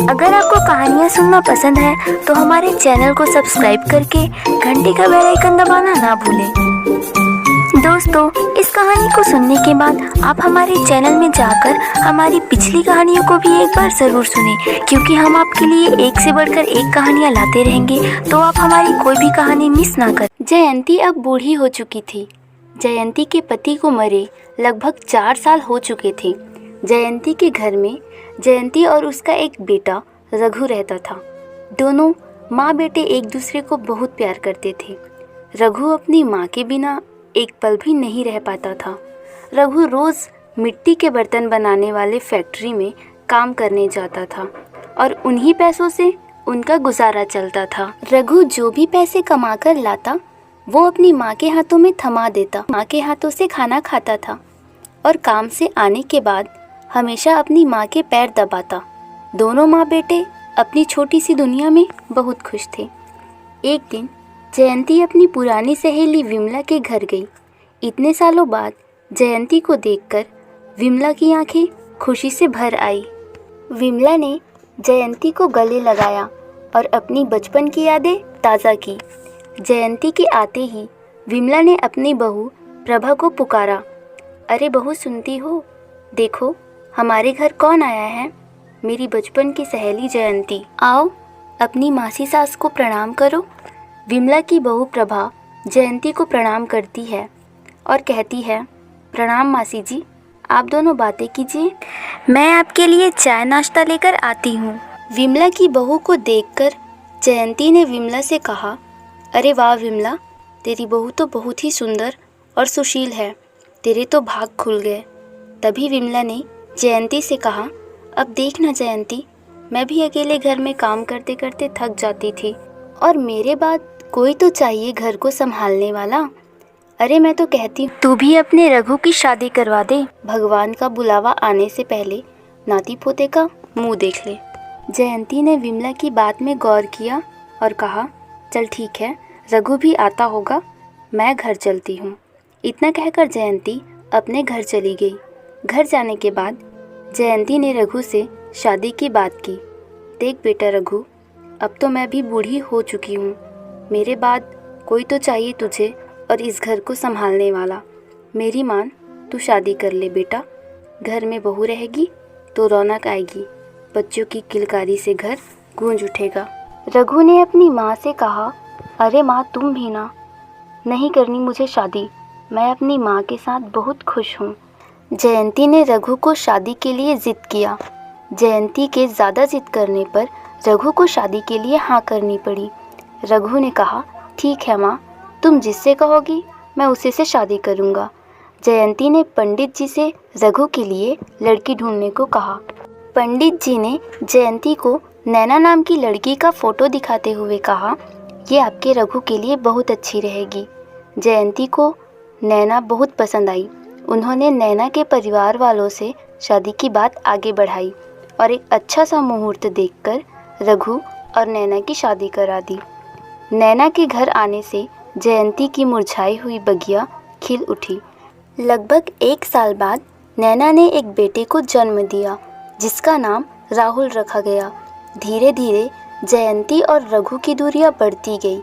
अगर आपको कहानियाँ सुनना पसंद है तो हमारे चैनल को सब्सक्राइब करके घंटी का बेल आइकन दबाना ना भूलें। दोस्तों, इस कहानी को सुनने के बाद आप हमारे चैनल में जाकर हमारी पिछली कहानियों को भी एक बार ज़रूर सुनें, क्योंकि हम आपके लिए एक से बढ़कर एक कहानियाँ लाते रहेंगे, तो आप हमारी कोई भी कहानी मिस ना करें। जयंती अब बूढ़ी हो चुकी थी। जयंती के पति को मरे लगभग 4 साल हो चुके थे। जयंती के घर में जयंती और उसका एक बेटा रघु रहता था। दोनों माँ बेटे एक दूसरे को बहुत प्यार करते थे। रघु अपनी माँ के बिना एक पल भी नहीं रह पाता था। रघु रोज़ मिट्टी के बर्तन बनाने वाले फैक्ट्री में काम करने जाता था और उन्हीं पैसों से उनका गुजारा चलता था। रघु जो भी पैसे कमा कर लाता वो अपनी माँ के हाथों में थमा देता। माँ के हाथों से खाना खाता था और काम से आने के बाद हमेशा अपनी माँ के पैर दबाता। दोनों माँ बेटे अपनी छोटी सी दुनिया में बहुत खुश थे। एक दिन जयंती अपनी पुरानी सहेली विमला के घर गई। इतने सालों बाद जयंती को देखकर विमला की आंखें खुशी से भर आई। विमला ने जयंती को गले लगाया और अपनी बचपन की यादें ताज़ा की। जयंती के आते ही विमला ने अपनी बहू प्रभा को पुकारा। अरे बहू, सुनती हो? देखो हमारे घर कौन आया है। मेरी बचपन की सहेली जयंती। आओ अपनी मासी सास को प्रणाम करो। विमला की बहू प्रभा जयंती को प्रणाम करती है और कहती है, प्रणाम मासी जी, आप दोनों बातें कीजिए, मैं आपके लिए चाय नाश्ता लेकर आती हूँ। विमला की बहू को देखकर जयंती ने विमला से कहा, अरे वाह विमला, तेरी बहू तो बहुत ही सुंदर और सुशील है, तेरे तो भाग खुल गए। तभी विमला ने जयंती से कहा, अब देखना जयंती, मैं भी अकेले घर में काम करते करते थक जाती थी और मेरे बाद कोई तो चाहिए घर को संभालने वाला। अरे मैं तो कहती हूँ तू भी अपने रघु की शादी करवा दे। भगवान का बुलावा आने से पहले नाती पोते का मुंह देख ले। जयंती ने विमला की बात में गौर किया और कहा, चल ठीक है, रघु भी आता होगा, मैं घर चलती हूँ। इतना कहकर जयंती अपने घर चली गई। घर जाने के बाद जयंती ने रघु से शादी की बात की। देख बेटा रघु, अब तो मैं भी बूढ़ी हो चुकी हूँ, मेरे बाद कोई तो चाहिए तुझे और इस घर को संभालने वाला। मेरी मान, तू शादी कर ले बेटा। घर में बहू रहेगी तो रौनक आएगी, बच्चों की किलकारी से घर गूंज उठेगा। रघु ने अपनी माँ से कहा, अरे माँ तुम भी ना, नहीं करनी मुझे शादी, मैं अपनी माँ के साथ बहुत खुश हूँ। जयंती ने रघु को शादी के लिए ज़िद किया। जयंती के ज़्यादा ज़िद करने पर रघु को शादी के लिए हाँ करनी पड़ी। रघु ने कहा, ठीक है माँ, तुम जिससे कहोगी मैं उसी से शादी करूँगा। जयंती ने पंडित जी से रघु के लिए लड़की ढूंढने को कहा। पंडित जी ने जयंती को नैना नाम की लड़की का फ़ोटो दिखाते हुए कहा, ये आपके रघु के लिए बहुत अच्छी रहेगी। जयंती को नैना बहुत पसंद आई। उन्होंने नैना के परिवार वालों से शादी की बात आगे बढ़ाई और एक अच्छा सा मुहूर्त देखकर रघु और नैना की शादी करा दी। नैना के घर आने से जयंती की मुरझाई हुई बगिया खिल उठी। लगभग 1 साल बाद नैना ने एक बेटे को जन्म दिया, जिसका नाम राहुल रखा गया। धीरे धीरे जयंती और रघु की दूरियां बढ़ती गई।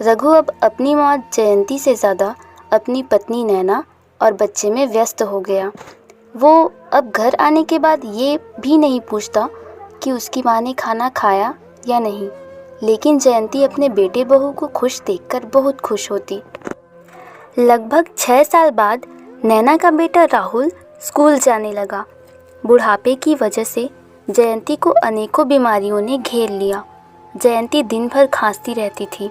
रघु अब अपनी माँ जयंती से ज़्यादा अपनी पत्नी नैना और बच्चे में व्यस्त हो गया। वो अब घर आने के बाद ये भी नहीं पूछता कि उसकी माँ ने खाना खाया या नहीं, लेकिन जयंती अपने बेटे बहू को खुश देखकर बहुत खुश होती। लगभग 6 साल बाद नैना का बेटा राहुल स्कूल जाने लगा। बुढ़ापे की वजह से जयंती को अनेकों बीमारियों ने घेर लिया। जयंती दिन भर खांसती रहती थी।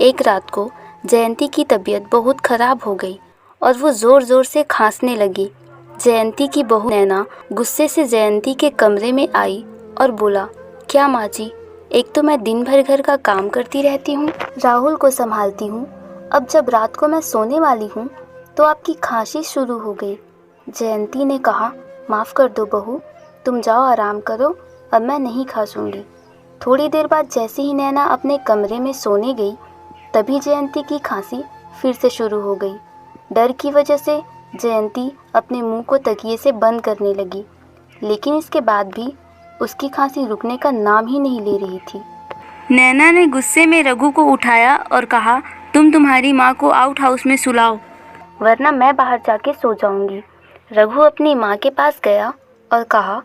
एक रात को जयंती की तबीयत बहुत ख़राब हो गई और वो ज़ोर ज़ोर से खांसने लगी। जयंती की बहू नैना गुस्से से जयंती के कमरे में आई और बोला, क्या माँ जी, एक तो मैं दिन भर घर का काम करती रहती हूँ, राहुल को संभालती हूँ, अब जब रात को मैं सोने वाली हूँ तो आपकी खांसी शुरू हो गई। जयंती ने कहा, माफ़ कर दो बहू, तुम जाओ आराम करो, अब मैं नहीं खांसूंगी। थोड़ी देर बाद जैसे ही नैना अपने कमरे में सोने गई, तभी जयंती की खांसी फिर से शुरू हो गई। डर की वजह से जयंती अपने मुंह को तकिए से बंद करने लगी, लेकिन इसके बाद भी उसकी खांसी रुकने का नाम ही नहीं ले रही थी। नैना ने गुस्से में रघु को उठाया और कहा, तुम तुम्हारी माँ को आउट हाउस में सुलाओ, वरना मैं बाहर जाके सो जाऊंगी। रघु अपनी माँ के पास गया और कहा,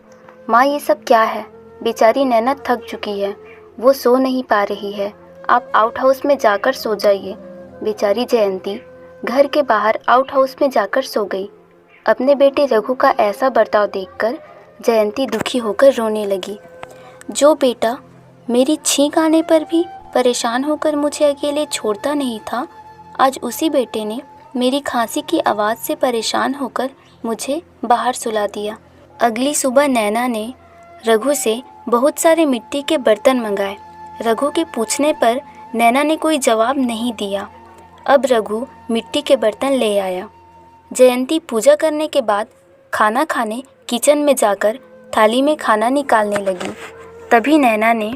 माँ ये सब क्या है? बेचारी नैना थक चुकी है, वो सो नहीं पा रही है, आप आउट हाउस में जाकर सो जाइए। बेचारी जयंती घर के बाहर आउट हाउस में जाकर सो गई। अपने बेटे रघु का ऐसा बर्ताव देखकर जयंती दुखी होकर रोने लगी। जो बेटा मेरी छींक आने पर भी परेशान होकर मुझे अकेले छोड़ता नहीं था, आज उसी बेटे ने मेरी खांसी की आवाज़ से परेशान होकर मुझे बाहर सुला दिया। अगली सुबह नैना ने रघु से बहुत सारे मिट्टी के बर्तन मंगाए। रघु के पूछने पर नैना ने कोई जवाब नहीं दिया। अब रघु मिट्टी के बर्तन ले आया। जयंती पूजा करने के बाद खाना खाने किचन में जाकर थाली में खाना निकालने लगी। तभी नैना ने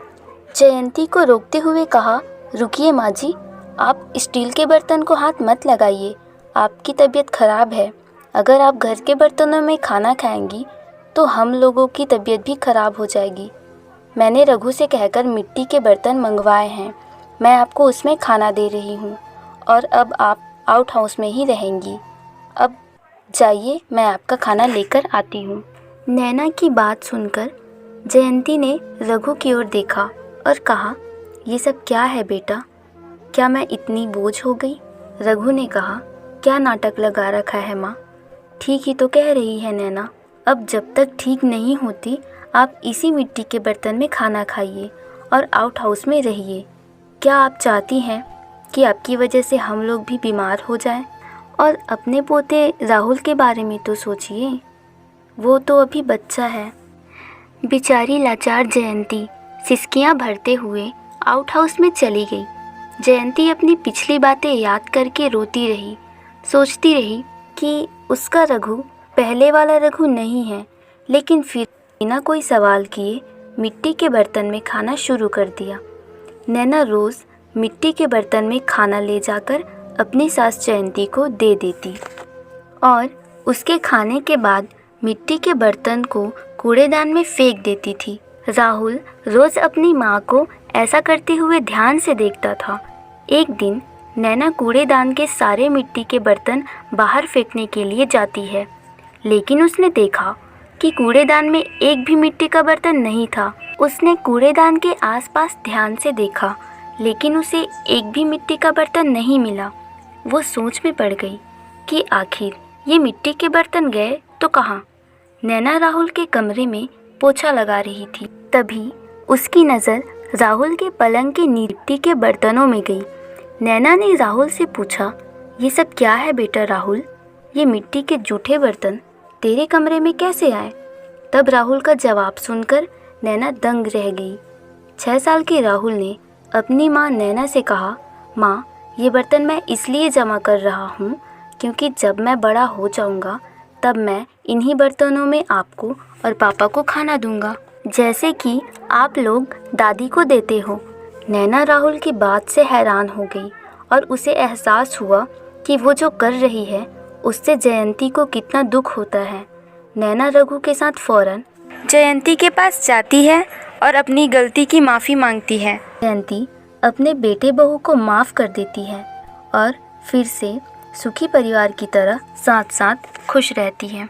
जयंती को रोकते हुए कहा, रुकिए माँ जी, आप स्टील के बर्तन को हाथ मत लगाइए, आपकी तबीयत खराब है। अगर आप घर के बर्तनों में खाना खाएंगी तो हम लोगों की तबीयत भी खराब हो जाएगी। मैंने रघु से कहकर मिट्टी के बर्तन मंगवाए हैं, मैं आपको उसमें खाना दे रही हूँ और अब आप आउट हाउस में ही रहेंगी। अब जाइए, मैं आपका खाना लेकर आती हूँ। नैना की बात सुनकर जयंती ने रघु की ओर देखा और कहा, ये सब क्या है बेटा? क्या मैं इतनी बोझ हो गई? रघु ने कहा, क्या नाटक लगा रखा है माँ? ठीक ही तो कह रही है नैना। अब जब तक ठीक नहीं होती आप इसी मिट्टी के बर्तन में खाना खाइए और आउट हाउस में रहिए। क्या आप चाहती हैं कि आपकी वजह से हम लोग भी बीमार हो जाएं? और अपने पोते राहुल के बारे में तो सोचिए, वो तो अभी बच्चा है। बेचारी लाचार जयंती सिसकियां भरते हुए आउट हाउस में चली गई। जयंती अपनी पिछली बातें याद करके रोती रही, सोचती रही कि उसका रघु पहले वाला रघु नहीं है। लेकिन फिर बिना कोई सवाल किए मिट्टी के बर्तन में खाना शुरू कर दिया। नैना रोज़ मिट्टी के बर्तन में खाना ले जाकर अपनी सास जयंती को दे देती और उसके खाने के बाद मिट्टी के बर्तन को कूड़ेदान में फेंक देती थी। राहुल रोज़ अपनी माँ को ऐसा करते हुए ध्यान से देखता था। एक दिन नैना कूड़ेदान के सारे मिट्टी के बर्तन बाहर फेंकने के लिए जाती है, लेकिन उसने देखा कि कूड़ेदान में एक भी मिट्टी का बर्तन नहीं था। उसने कूड़ेदान के आसपास ध्यान से देखा, लेकिन उसे एक भी मिट्टी का बर्तन नहीं मिला। वो सोच में पड़ गई कि आखिर ये मिट्टी के बर्तन गए तो कहाँ। नैना राहुल के कमरे में पोछा लगा रही थी। तभी उसकी नज़र राहुल के पलंग के मिट्टी के बर्तनों में गई। नैना ने राहुल से पूछा, ये सब क्या है बेटा राहुल? ये मिट्टी के जूठे बर्तन तेरे कमरे में कैसे आए? तब राहुल का जवाब सुनकर नैना दंग रह गई। 6 साल के राहुल ने अपनी माँ नैना से कहा, माँ ये बर्तन मैं इसलिए जमा कर रहा हूँ क्योंकि जब मैं बड़ा हो जाऊँगा तब मैं इन्हीं बर्तनों में आपको और पापा को खाना दूँगा, जैसे कि आप लोग दादी को देते हो। नैना राहुल की बात से हैरान हो गई और उसे एहसास हुआ कि वो जो कर रही है उससे जयंती को कितना दुख होता है। नैना रघु के साथ फ़ौरन जयंती के पास जाती है और अपनी गलती की माफ़ी मांगती है। जयंती अपने बेटे बहू को माफ़ कर देती है और फिर से सुखी परिवार की तरह साथ साथ खुश रहती है।